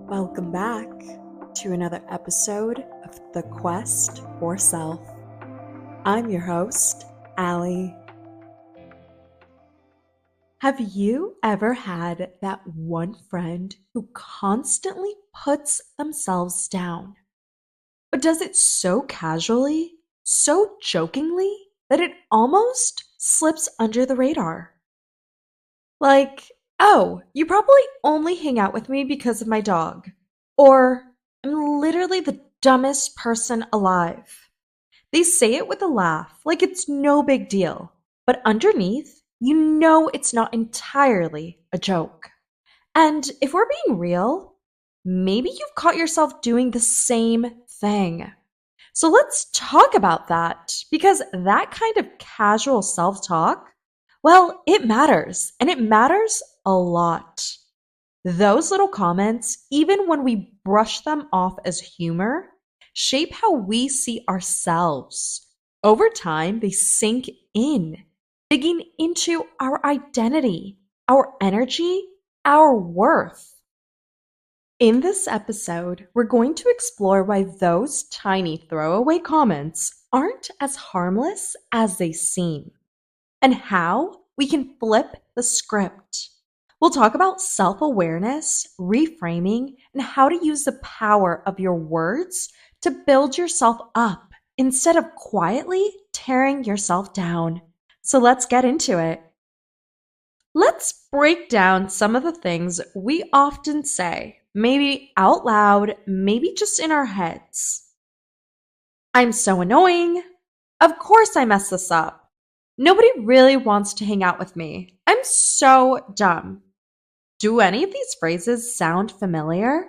Welcome back to another episode of The Quest for Self. I'm your host, Allie. Have you ever had that one friend who constantly puts themselves down, but does it so casually, so jokingly, that it almost slips under the radar? Like, oh, you probably only hang out with me because of my dog. Or, I'm literally the dumbest person alive. They say it with a laugh, like it's no big deal. But underneath, you know it's not entirely a joke. And if we're being real, maybe you've caught yourself doing the same thing. So let's talk about that because that kind of casual self talk, well, it matters and it matters a lot. Those little comments, even when we brush them off as humor, shape how we see ourselves. Over time, they sink in, digging into our identity, our energy, our worth. In this episode, we're going to explore why those tiny throwaway comments aren't as harmless as they seem, and how we can flip the script. We'll talk about self awareness, reframing, and how to use the power of your words to build yourself up instead of quietly tearing yourself down. So let's get into it. Let's break down some of the things we often say, maybe out loud, maybe just in our heads. I'm so annoying. Of course I mess this up. Nobody really wants to hang out with me. I'm so dumb. Do any of these phrases sound familiar?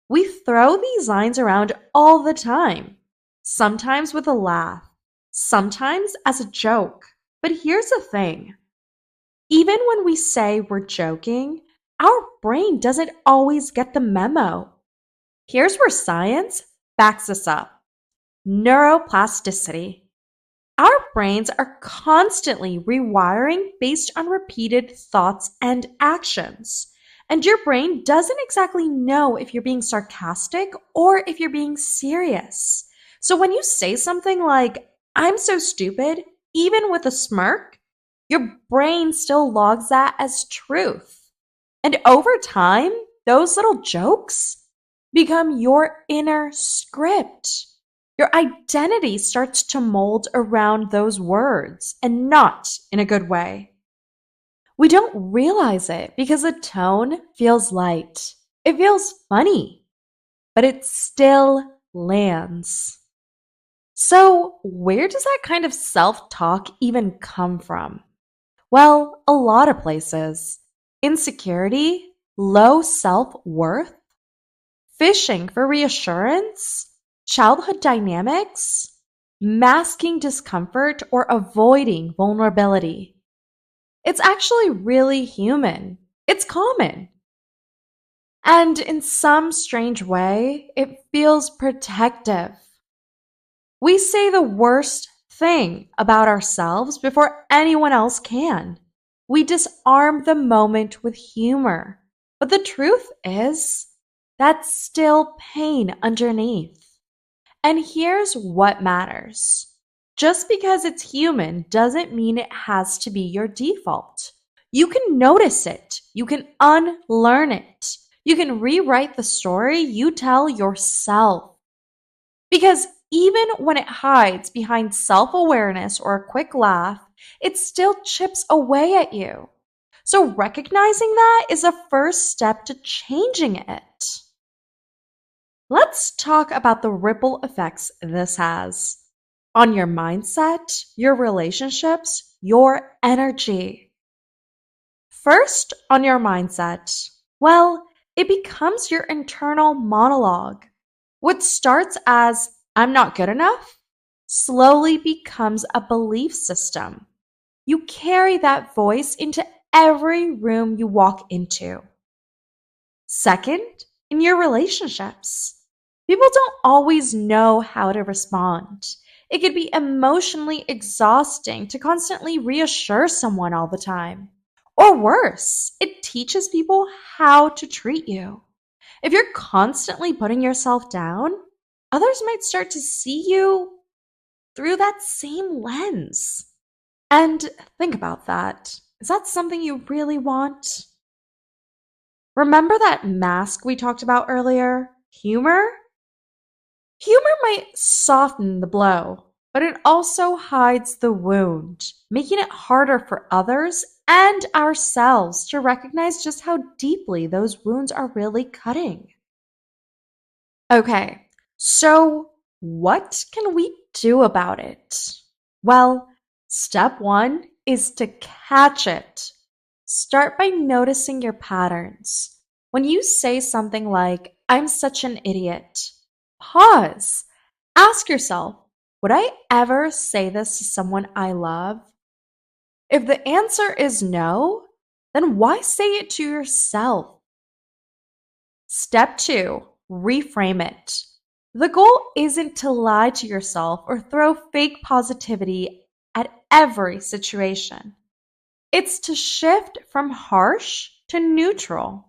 We throw these lines around all the time, sometimes with a laugh, sometimes as a joke. But here's the thing. Even when we say we're joking, our brain doesn't always get the memo. Here's where science backs us up. Neuroplasticity. Our brains are constantly rewiring based on repeated thoughts and actions. And your brain doesn't exactly know if you're being sarcastic or if you're being serious. So when you say something like, I'm so stupid, even with a smirk, your brain still logs that as truth. And over time, those little jokes become your inner script. Your identity starts to mold around those words and not in a good way. We don't realize it because the tone feels light. It feels funny, but it still lands. So, where does that kind of self talk even come from? Well, a lot of places. Insecurity, low self worth, fishing for reassurance, childhood dynamics, masking discomfort, or avoiding vulnerability. It's actually really human. It's common. And in some strange way, it feels protective. We say the worst thing about ourselves before anyone else can. We disarm the moment with humor. But the truth is, that's still pain underneath. And here's what matters. Just because it's human doesn't mean it has to be your default. You can notice it. You can unlearn it. You can rewrite the story you tell yourself. Because even when it hides behind self-awareness or a quick laugh, it still chips away at you. So recognizing that is a first step to changing it. Let's talk about the ripple effects this has on your mindset, your relationships, your energy. First, on your mindset, well, it becomes your internal monologue. What starts as, I'm not good enough, slowly becomes a belief system. You carry that voice into every room you walk into. Second, in your relationships, people don't always know how to respond. It could be emotionally exhausting to constantly reassure someone all the time. Or worse, it teaches people how to treat you. If you're constantly putting yourself down, others might start to see you through that same lens. And think about that. Is that something you really want? Remember that mask we talked about earlier? Humor? Humor might soften the blow, but it also hides the wound, making it harder for others and ourselves to recognize just how deeply those wounds are really cutting. Okay, so what can we do about it? Well, step one is to catch it. Start by noticing your patterns. When you say something like, I'm such an idiot, pause. Ask yourself, would I ever say this to someone I love? If the answer is no, then why say it to yourself? Step two, reframe it. The goal isn't to lie to yourself or throw fake positivity at every situation. It's to shift from harsh to neutral,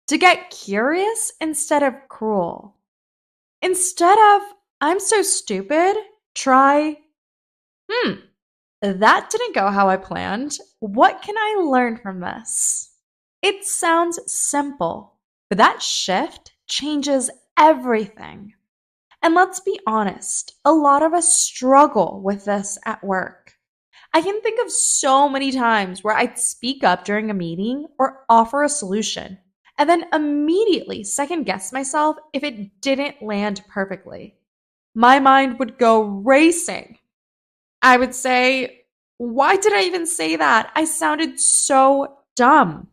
to get curious instead of cruel. Instead of, I'm so stupid, try, hmm, that didn't go how I planned. What can I learn from this? It sounds simple, but that shift changes everything. And let's be honest, a lot of us struggle with this at work. I can think of so many times where I'd speak up during a meeting or offer a solution, and then immediately second guess myself if it didn't land perfectly. My mind would go racing. I would say, why did I even say that? I sounded so dumb.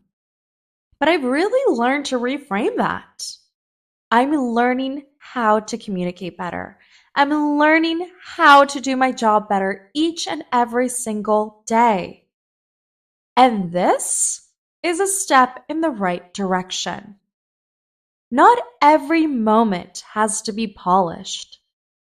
But I've really learned to reframe that. I'm learning how to communicate better. I'm learning how to do my job better each and every single day. And this is a step in the right direction. Not every moment has to be polished.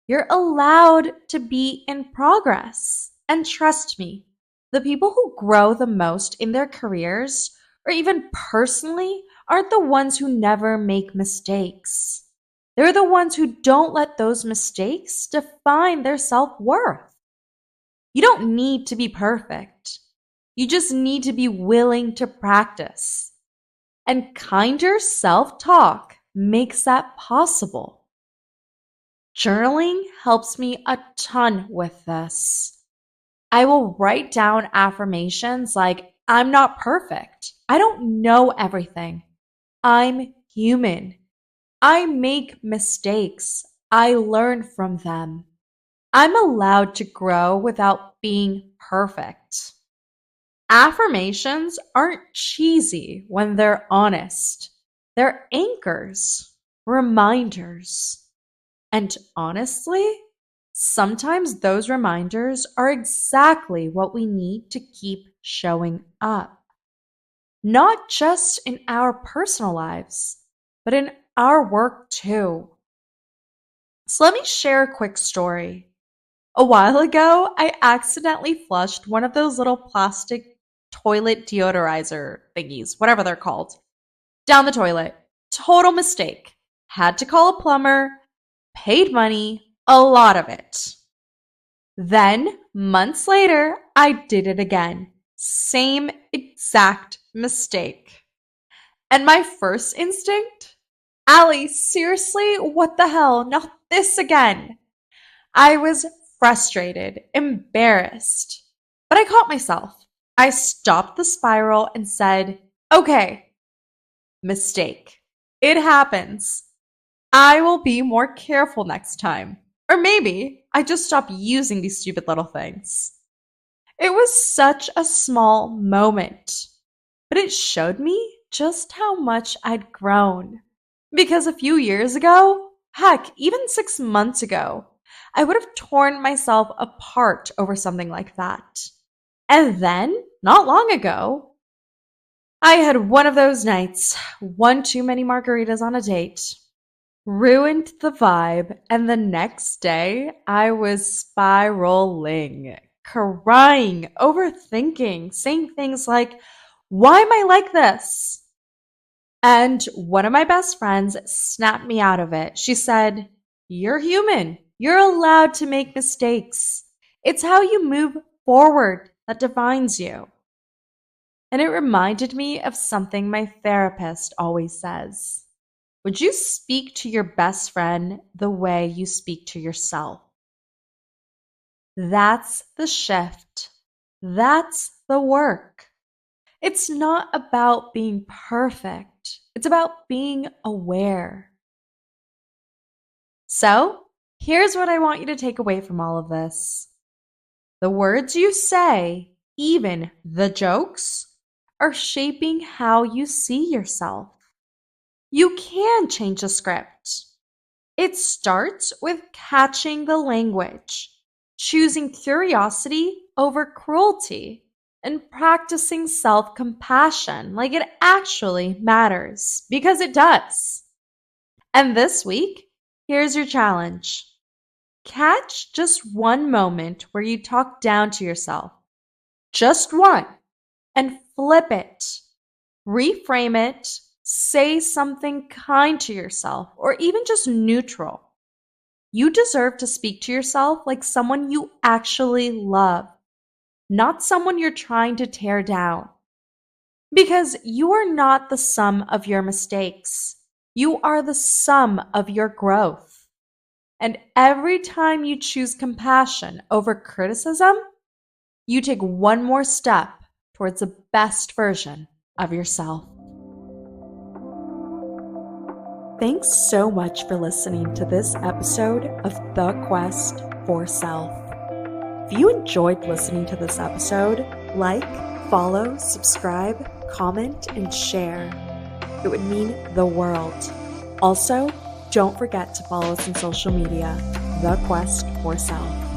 You're allowed to be in progress. And trust me, the people who grow the most in their careers, or even personally, aren't the ones who never make mistakes. They're the ones who don't let those mistakes define their self worth. You don't need to be perfect. You just need to be willing to practice. And kinder self talk makes that possible. Journaling helps me a ton with this. I will write down affirmations like, I'm not perfect. I don't know everything. I'm human. I make mistakes. I learn from them. I'm allowed to grow without being perfect. Affirmations aren't cheesy when they're honest. They're anchors, reminders. And honestly, sometimes those reminders are exactly what we need to keep showing up. Not just in our personal lives, but in our work too. So let me share a quick story. A while ago, I accidentally flushed one of those little plastic toilet deodorizer thingies, whatever they're called, down the toilet. Total mistake. Had to call a plumber, paid money, a lot of it. Then, months later, I did it again. Same exact mistake. And my first instinct? Allie, seriously? What the hell? Not this again. I was frustrated, embarrassed. But I caught myself. I stopped the spiral and said, okay, mistake. It happens. I will be more careful next time. Or maybe I just stop using these stupid little things. It was such a small moment, but it showed me just how much I'd grown. Because a few years ago, heck, even 6 months ago, I would have torn myself apart over something like that. And then, not long ago, I had one of those nights, one too many margaritas on a date, ruined the vibe, and the next day I was spiraling, crying, overthinking, saying things like, why am I like this? And one of my best friends snapped me out of it. She said, "You're human. You're allowed to make mistakes. It's how you move forward that defines you." And it reminded me of something my therapist always says. Would you speak to your best friend the way you speak to yourself? That's the shift. That's the work. It's not about being perfect. It's about being aware. So, here's what I want you to take away from all of this. The words you say, even the jokes, are shaping how you see yourself. You can change the script. It starts with catching the language, choosing curiosity over cruelty, and practicing self-compassion like it actually matters, because it does. And this week, here's your challenge. Catch just one moment where you talk down to yourself. Just one. And flip it. Reframe it. Say something kind to yourself, or even just neutral. You deserve to speak to yourself like someone you actually love, not someone you're trying to tear down. Because you are not the sum of your mistakes. You are the sum of your growth. And every time you choose compassion over criticism, you take one more step towards the best version of yourself. Thanks so much for listening to this episode of The Quest for Self. If you enjoyed listening to this episode, like, follow, subscribe, comment, and share. It would mean the world. Also, don't forget to follow us on social media, The Quest for Self.